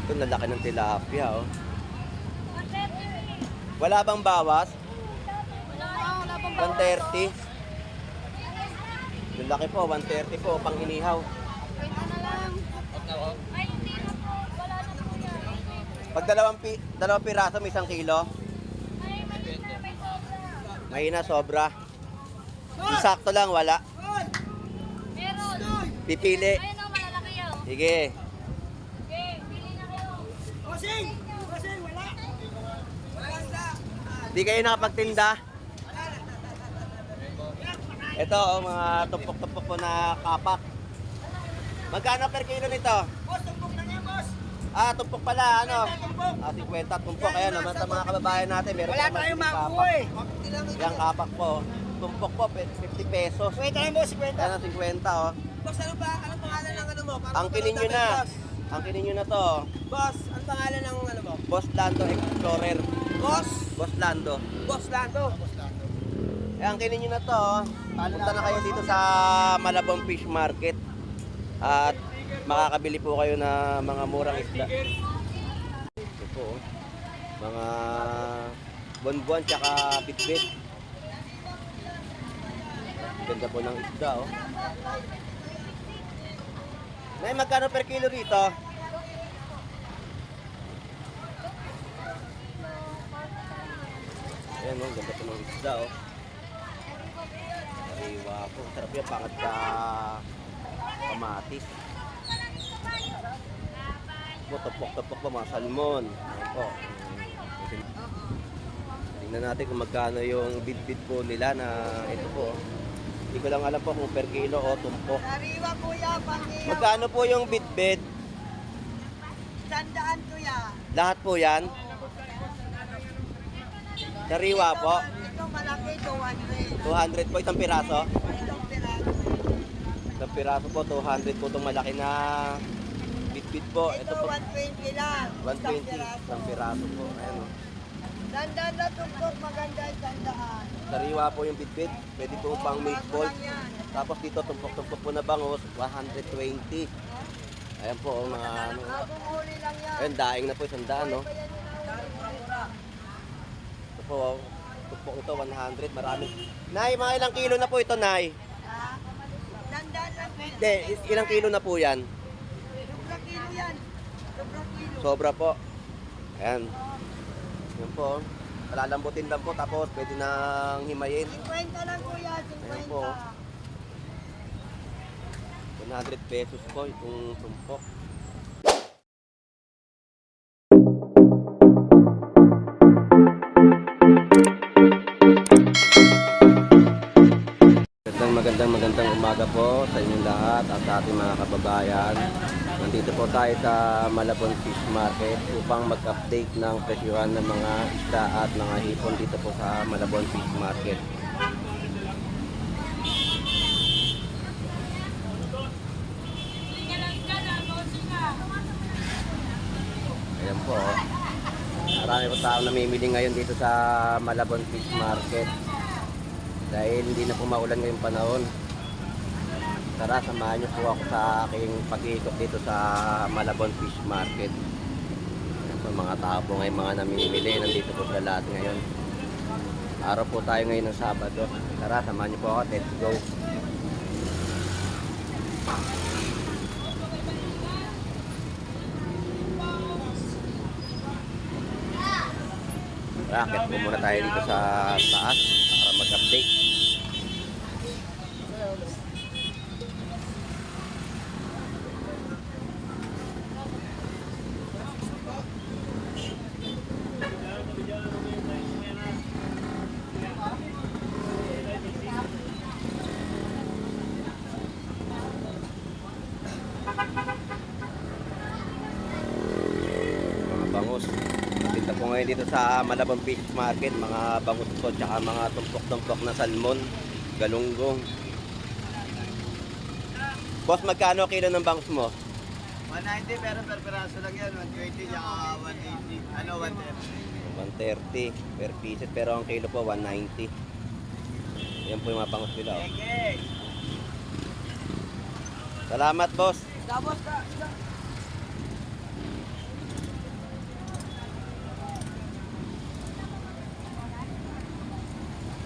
Ito, lalaki ng tilapia, oh. Wala bang bawas? 130. Yung laki po, 130 po, pang inihaw. Pag dalawang piraso, may 1 kilo. Mahina, sobra. Yung sakto lang, wala. Pipili. Sige. Di kayo nakapagtinda? Ito, oh, mga tumpok-tumpok po na kapak. Magkano per kilo nito? Boss, tumpok na niya, boss. Ah, tumpok pala, ano? Tumpok. 50 tumpok. Ayan, naman sa mga kababayan natin. Meron Wala pa tayong naman makuha eh. Yung kapak po. Tumpok po, 50 pesos. Kwenta lang, boss, kwenta. Ayan, 50, oh. Boss, anong pangalan ng ano mo? Angkinin nyo na. Angkinin nyo na to. Boss, anong pangalan ng ano mo? Boss Lando Explorer. Boss? Boss Lando. Boss Lando. Eh, angkinin nyo na to. Punta na kayo dito sa Malabon Fish Market. At makakabili po kayo na mga murang isda. Ito po, oh. Mga bonbon tsaka bitbit. Ganda po ng isda, oh. Nay, magkano per kilo rito? Ayan, oh, ganda po ng isda, oh. Sariwa po. Sarap yan, pangat sa kamatis. Tupok-tupok pa, mga salmon. Ayan po. Tingnan natin kung magkano yung bid-bid po nila na ito po. Hindi ko lang alam po kung per kilo o tumpok. Sariwa, kuya, pangyaw. Magkano po yung bid-bid? 100, kuya. Lahat po yan? Sariwa po? Ito malaki, 200 200. po isang piraso? Itong piraso. Isang piraso po, 200 po itong malaki na bit-bit po. Ito, Ito po, 120 lang. 120 isang piraso po. Ayan, oh. Dandan na tumpok, maganda yung dandaan. Sariwa po yung bit-bit. Pwede po pang meatball. Bago lang yan. Tapos dito, tumpok-tumpok po na bangus, 120. Ayan po, oh, mga ano. Bagong huli lang yan. Ayan, daing na po, 100, no? Ito po, oh, tumpok ito, 100, marami. Nay, mga ilang kilo na po ito, Nay? Ha? Dandan lang. Hindi, ilang kilo na po yan? Sobrang kilo yan. Sobrang kilo. Sobra po. Ayan. Yan po. Palalambutin lang po, tapos pwede nang himayin. 50 lang, kuya. 50. Ayan po. 100 pesos po itong tumpok. Magandang umaga po sa inyong lahat at sa ating mga kababayan. Nandito po tayo sa Malabon Fish Market upang mag-update ng presyuhan ng mga isda at mga hipon dito po sa Malabon Fish Market. Ayan po. Marami po tao namimili ngayon dito sa Malabon Fish Market. Dahil hindi na po maulan ngayong panahon. Tara, samahan niyo po ako sa aking pag-iikot dito sa Malabon Fish Market. So, mga tao po ngayon, mga namimili. Nandito po sila lahat ngayon. Araw po tayo ngayon ng Sabado. Tara, samahan niyo po ako. Let's go. Racket po muna tayo dito sa taas para mag-update. Mga bangus. Kita po ngayon dito sa Malabon Fish Market, mga bangus po tsaka mga tumpok-tumpok na salmon, galunggong. Boss, magkano kilo ng bangus mo? 190 pero per peraso lang yan. 120 tsaka 180. Ano, 130. 130 per pieces, pero ang kilo po 190. Yan po yung mga bangus nila. Oh. Okay. Salamat, boss. Tapos ka.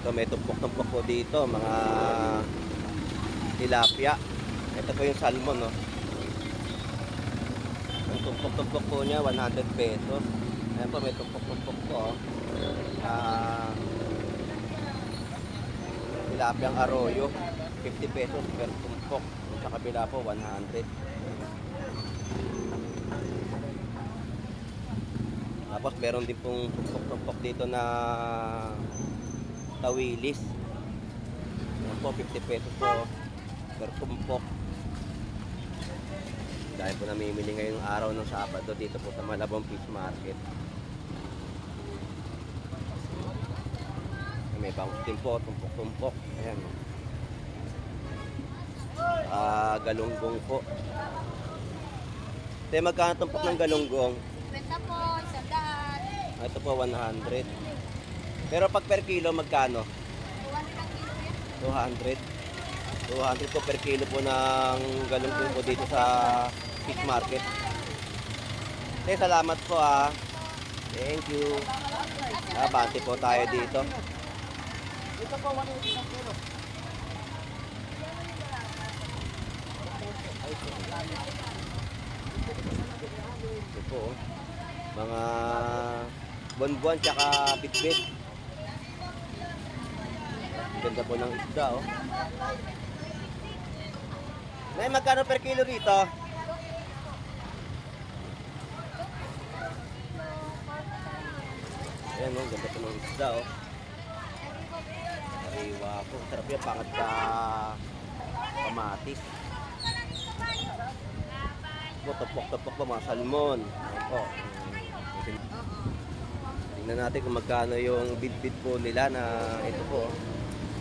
Ito may tumpok-tumpok po dito, mga tilapia. Ito po yung salmon, no. Ang tumpok-tumpok po niya, 100 pesos. Ayan po, may tumpok-tumpok po, oh. Tilapiang arroyo, 50 pesos per tumpok. Sa kabila po, 100. Tapos meron din pong tumpok-tumpok dito na tawilis. Ayan po, 50 pesos po per tumpok. Dahil po namimili ngayong araw ng Sabado dito po sa Malabon Fish Market. May bangus din po, tumpok-tumpok. Ayan. Galunggong po. Te, magkano tumpok ng galunggong? 20 po, 100. Ito po, 100. Pero pag per kilo, magkano? 200 ang kilo yan. 200. 200 po per kilo po ng galunggong po dito sa fish market. Te, salamat po ah. Thank you. Bante po tayo dito. Ito po, 180 ang kilo. Ito po, oh. Mga buwan-buwan tsaka bit-bit. Ganda po ng isda, oh. Nay, magkano per kilo rito? Ayan, oh, ganda po ng isda, oh. Ariwa po. Sarap yan, pangat sa kamatis. Tupok-tupok po mga salmon. Ayan po. Tingnan natin kung magkano yung bid-bid po nila na ito po.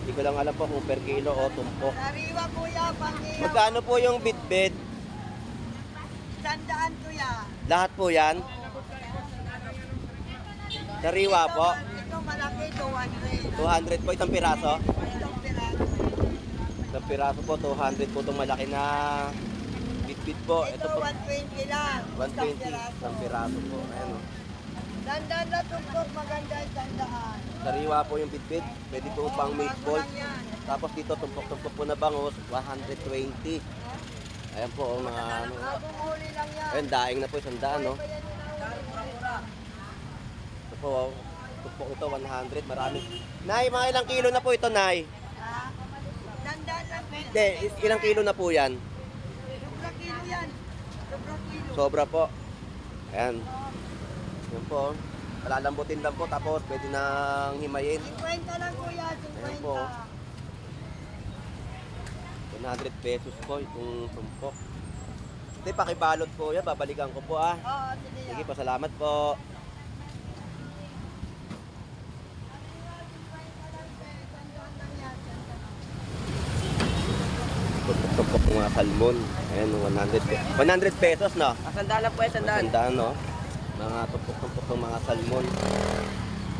Hindi ko lang alam po kung per kilo o tumpok. Sariwa kuya, pangiyaw. Magkano po yung bid-bid? 100 kuya. Lahat po yan? Sariwa po? Ito malaki, 200. 200 po itong piraso? Itong piraso. Itong piraso po, 200 po itong malaki na bit-bit po. Ito, Ito po, 120 lang. 120. Itong piraso po. Ayan o. Dandan na tumpok, maganda yung tandaan. Sariwa po yung bit-bit. Pwede po pang meatballs. Bago lang yan. Tapos dito, tumpok-tumpok po na bangus, 120. Ayan po, oh, mga ano. Bagong huli lang yan. Ayan, daing na po, 100, no? Pa yan mura-mura. Ito po, oh, tumpok ito, 100. Marami. Nay, mga ilang kilo na po ito, Nay? Ha? Dandan lang. Hindi, ilang kilo na po yan? Sobrang kilo yan. Sobrang kilo. Sobra po. Ayan. Yan po. Palalambutin lang po, tapos pwede nang himayin. 50 lang kuya, Ayan po. 100 pesos po itong tumpok. Ito, pakibalot po yan. Babalikan ko po ah. Oo, sige Sige yan. po, salamat po. Tumpok ng mga salmon. Ayan, 100 pesos, no? Sandaan po yan, Sandaan, no? Mga tumpok-tumpok ng mga salmon.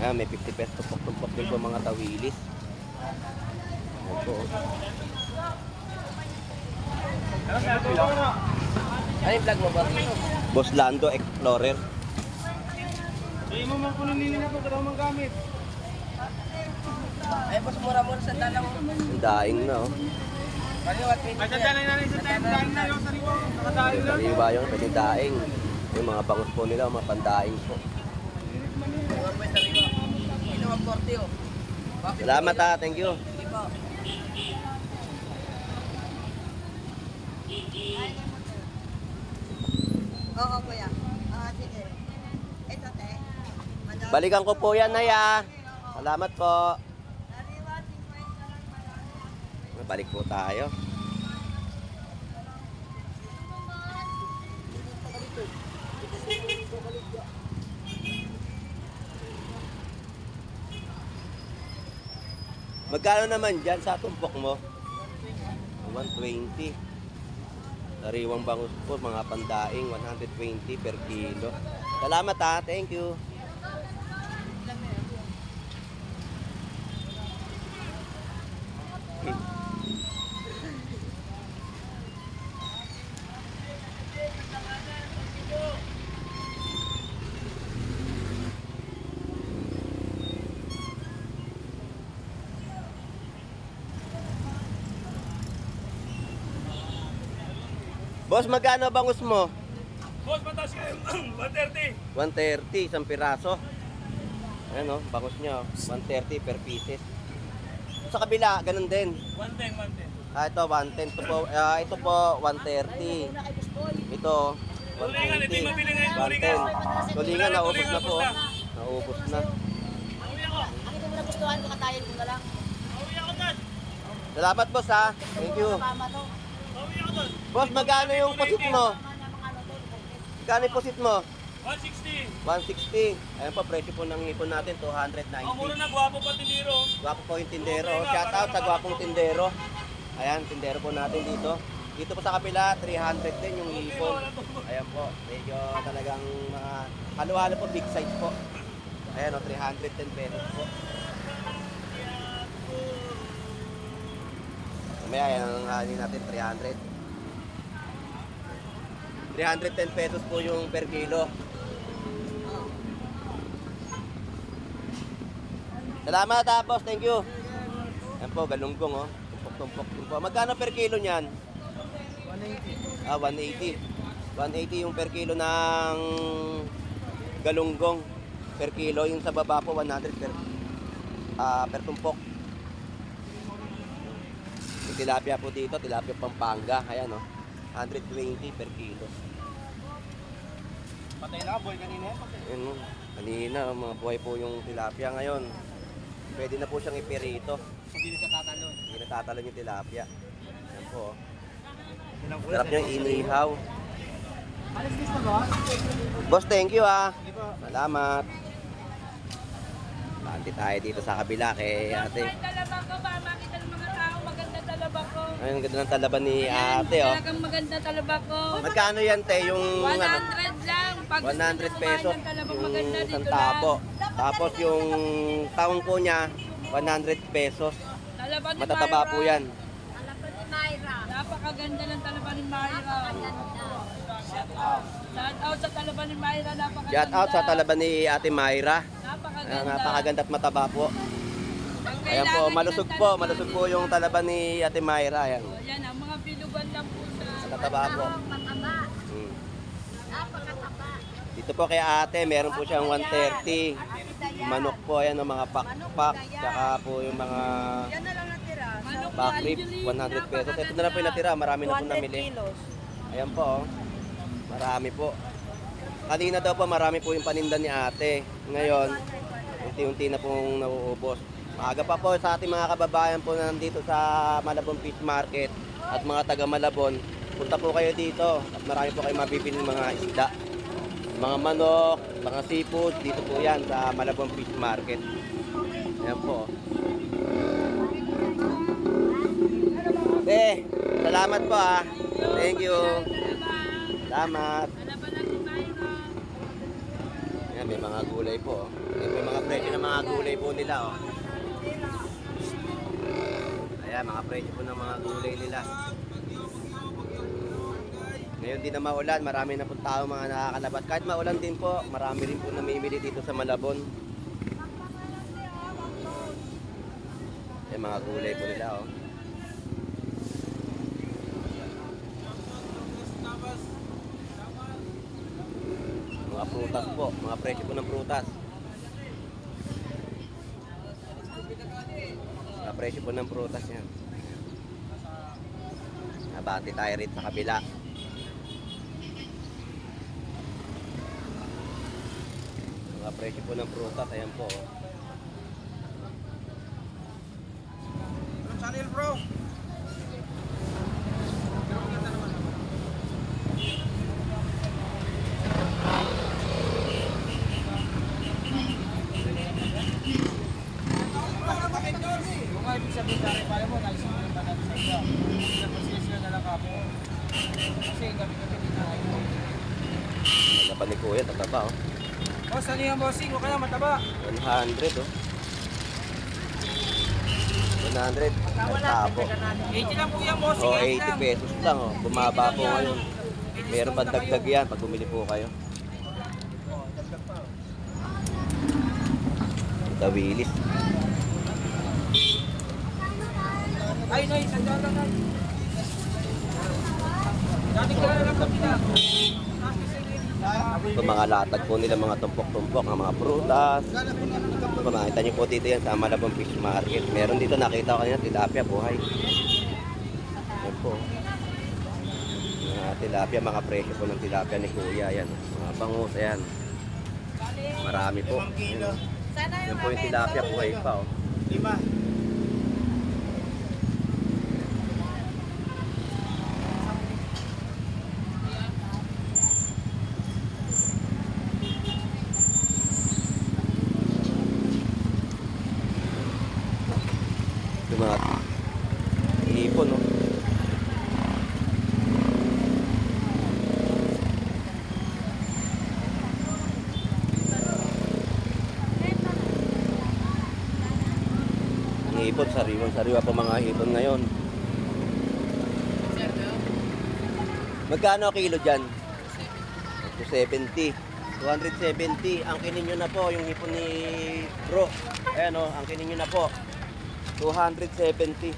Ayan, may 50 pesos tumpok-tumpok din po mga tawilis. Ayan po. Ano yung vlog mo ba? Boss Lando Explorer. Ay mo man kunin nila ko daw mang gamit. Ay boss mura-mura sa dalang. Ang daing na, oh. Kaliwat pin. Ay dalang na sa dalang na yung sariwa. Nakadaing lang. Sariwa yung pwede daing. Yung mga bangus po nila, mga pandaing po. Sariwa po sariwa. Kilo 140 oh. Salamat ha, thank you. Sige po. Oo kuya. Sige. Ito te. Balikan ko po yan, Naya. Salamat po. Sariwa 50 lang madami. Balik po tayo. Magkano naman dyan sa tumpok mo? 120. Sariwang bangus po, mga pandaing, 120 per kilo. Salamat ha, thank you. Boss, magkano bangus mo? Boss, mataas kayo. 130. 130, isang piraso. Ayan o, bangus niya. 130 per pieces. Sa kabila, ganun din. 110, 110. Ito, 110. Ito po, 130. Ito, Tulingan, ito yung 120. mabili ngayon, tulingan. 110. Tulingan, naubos Tulingan, na po. ubos na. Naubos na. Uwi ako. Ang ito mo nagustuhan ko, katayin ko na lang. Uwi ako dad. Salamat, boss, ha. Thank you. Mama to. Uwi ako dad. Boss, magkano yung posit mo? Mama na mga ano to. Magkano yung posit mo? 160. 160. Ayan po, presyo po ng ipon natin, Ang mura 290. na, gwapo pa tindiro. Gwapo po yung tindero. Shout out sa gwapong tindero. Ayan, tindero po natin dito. Dito po sa kapila, 300 din yung ipon. Ayan po, medyo talagang mga halo-halo po, big size po. Ayan o, 310 pesos po. Mamaya, ayan ang hanin natin, 300. 310 pesos po yung per kilo. Salamat ha, boss. Thank you. Ayan po, galunggong oh. Tumpok-tumpok po. Magkano per kilo niyan? 180. 180. 180 yung per kilo ng galunggong. Per kilo. Yung sa baba po, 100 per tumpok. Yung tilapia po dito, tilapia Pampanga. Ayan oh. 120 per kilo. Patay na, boy, kanina. Yun, oh. Kanina, mga buhay po yung tilapia ngayon. Pwede na po siyang ipirito. Hindi na siya tatalon. Hindi natatalon yung tilapia. Yan po. Sarap niyang inihaw. Alis na ba? Boss, thank you ah. Salamat. Panti tayo dito sa kabila kay ate. Talabak ko ba? Makita ng mga tao, maganda talabak ko. Ayun, ang ganda ng talaban ni ate oh. Talagang maganda talabak ko. Magkano yan te? Yung 100 ano? lang. Pag gusto 100 nyo kumain pesos ng talabak, yung maganda isang dito tabo. lang. Tapos yung taong po niya, 100 pesos. Talaban ni Matataba Myra. po yan. Talaban ni Myra. Napakaganda ng talaban ni Myra. Shout out sa talaban ni Myra. Napakaganda. Shout out sa talaban ni ate Myra. Napakaganda. Napakaganda at mataba po. Pag Ayan po, kailangan malusog ng po. talaban- Malusog po yung talaban ni ate Myra. Ayan. Yan, ang mga bilugan lang po sa... Matataba po. Mataba. Hmm. Napakataba. Dito po kay ate, meron po siyang 130. Manok po, ayan o, mga pakpak. Tsaka po yung mga Yan na lang natira. Manok back ribs, 100 pesos. Ito na lang po yung natira, marami na po namili. Ayan po, oh. Marami po. Kanina daw po, marami po yung paninda ni ate. Ngayon, unti-unti na pong nauubos. Maaga pa po sa ating mga kababayan po na nandito sa Malabon Fish Market at mga taga Malabon. Punta po kayo dito at marami po kayo mabibili ng mga isda. Mga manok, mga seafood, dito po yan sa Malabon Fish Market. Ayan po. Salamat po ah. Thank you. Salamat. Talaban ni Myra. Ayan, may mga gulay po. May mga presyo ng mga gulay po nila oh. Ayan, mga presyo po ng mga gulay nila. Ngayon din na maulan, marami na po tao mga nakakalabas. Kahit maulan din po, marami rin po namimili dito sa Malabon. Ayan, mga gulay po nila oh. Mga prutas po, mga presyo po ng prutas. Mga presyo po ng prutas yan. Nabati tayo rin sa kabila. Mga presyo po ng prutas, ayan po. Channel bro. Kung nga ibig sabihin dahil pala mo, nais mo yung banat sa iyo. Nagsisyo na lang ako. Kasi gabi-gabi din na kayo. Mataba ni Kuya, tataba oh. Boss, ano yung bossing? Huwag ka na mataba. 100 oh. 100. Ang tabo. 80 lang po yan, bossing. Oh, 80 lang. 80 pesos lang oh. Bumaba po ngayon. Meron pa dagdag yan pag bumili po kayo. Tawilis. Ay, Noy, sandal lang, Noy. Dati ko lang po sila. Ito mga latag po nila, mga tumpok-tumpok, ng mga prutas. Ito, makita niyo po dito yan sa Malabon Fish Market. Meron dito, nakita ko kanina, tilapia, buhay. Yan po. Mga tilapia, mga presyo po ng tilapia ni Kuya. Yan, mga bangus, ayan. Marami po. Yan, yan po yung tilapia, buhay pa. Oh. 5. Yung mga hipon, no? Ang hipon, sariwa po mga hipon ngayon. Magkano kilo dyan? 270. 270. Ang kinin nyo na po, yung hipon ni bro. Ayan o, ang kinin nyo na po. 270.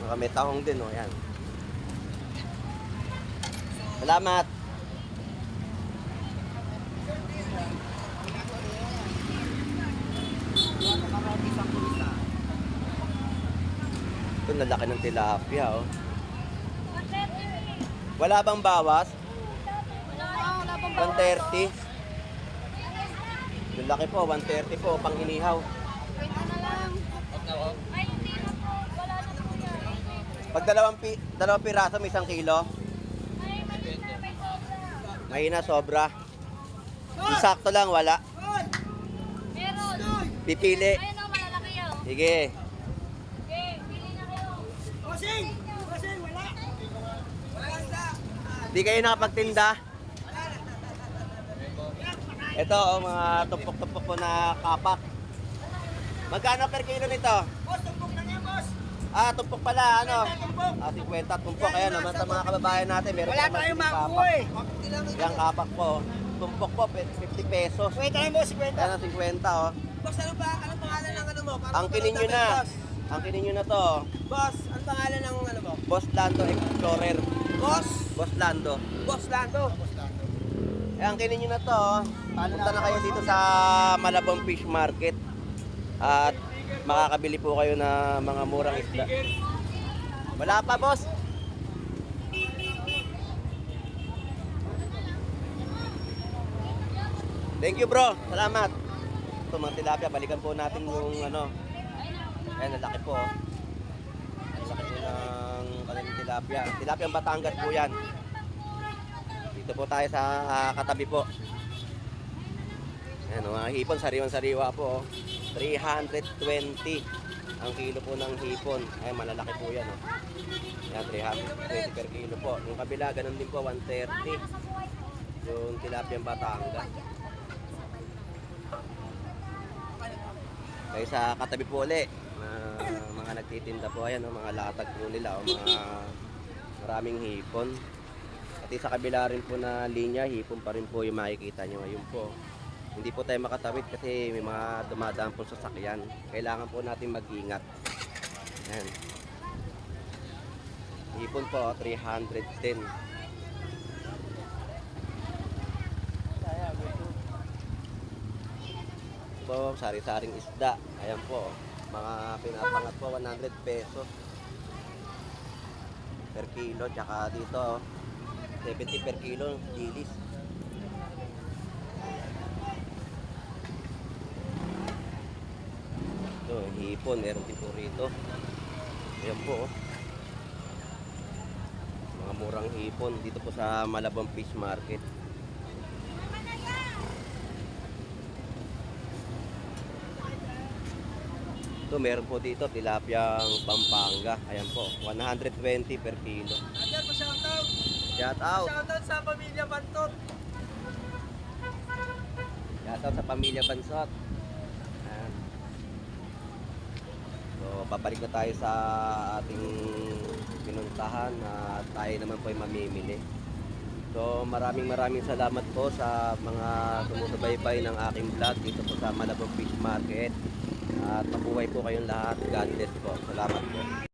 Mga may tahong din, oh, yan. Salamat. Ito, nalaki ng tilapia, oh. Wala bang bawas? Wala pang 130. Yung laki po, 130 po, pang inihaw. Kwenta na lang. Ay, hindi na po. Wala na po yan. Pag dalawang piraso, may 1 kilo. Ay, may sobra. Mahina, sobra. Yung sakto lang, wala. Meron. Pipili. Ayun o, malalaki yun. Sige. Okay, pili na kayo. Di kayo nakapagtinda. Ito, oh, mga tumpok-tumpok po na kapak. Magkano per kilo nito? Boss, tumpok na niya, boss. Ah, tumpok pala, ano? Tumpok. Ah, 50 tumpok. Ayan, naman sa mga kababayan natin. Meron Wala pa naman tayong kapak. makuha eh. Yung kapak po. Tumpok po, 50 pesos. Kwenta lang, boss, kwenta. Ayan, 50, oh. Boss, ano pangalan ng ano mo? Para Angkinin nyo na. Angkinin nyo na to. Boss, ano pangalan ng ano mo? Boss Lando Explorer. Boss? Boss Lando. Boss Lando. Eh, angkinin nyo na to. Punta na kayo dito sa Malabon Fish Market. At makakabili po kayo na mga murang isda. Wala pa, boss. Thank you, bro. Salamat. Ito, mga tilapia. Balikan po natin yung ano. Ayan, ang laki po. Ang laki po ng kanilang tilapia. Tilapia ang Batangas po yan. Dito po tayo sa katabi po. Ayan, mga hipon, sariwan-sariwa po. 320 ang kilo po ng hipon. Ayan, malalaki po yan. Ayan, 320 per kilo po. Yung kabila, ganun din po, 130. Yung tilapia ang Batangas. Kaya sa katabi po ulit, mga nagtitinda po, ayan, mga latag po nila, mga maraming hipon. At sa kabila rin po na linya, hipon pa rin po yung makikita nyo. Ayun po. Hindi po tayo makatawid kasi may mga dumadaan po sa sasakyan. Kailangan po natin mag-ingat. Ayan. Hipon po, 310. Po, sari-saring isda. Ayan po. Mga pinapangat po, 100 pesos per kilo. Tsaka dito, 70 per kilo, dilis. Ito, hipon, meron din po rito. Ayan po. Mga murang hipon dito po sa Malabon Fish Market. Ito, meron po dito tilapiyang Pampanga. Ayan po, 120 per kilo. Adel, pa-shoutout. Shout out. Shoutout sa pamilya Bantot. Shout out sa pamilya Bansot. Ayan. So, babalik na tayo sa ating pinuntahan at tayo naman po ay mamimili. So, maraming salamat po sa mga sumusubaybay ng aking vlog dito po sa Malabon Fish Market. At mabuhay po kayong lahat. God bless po. Salamat po.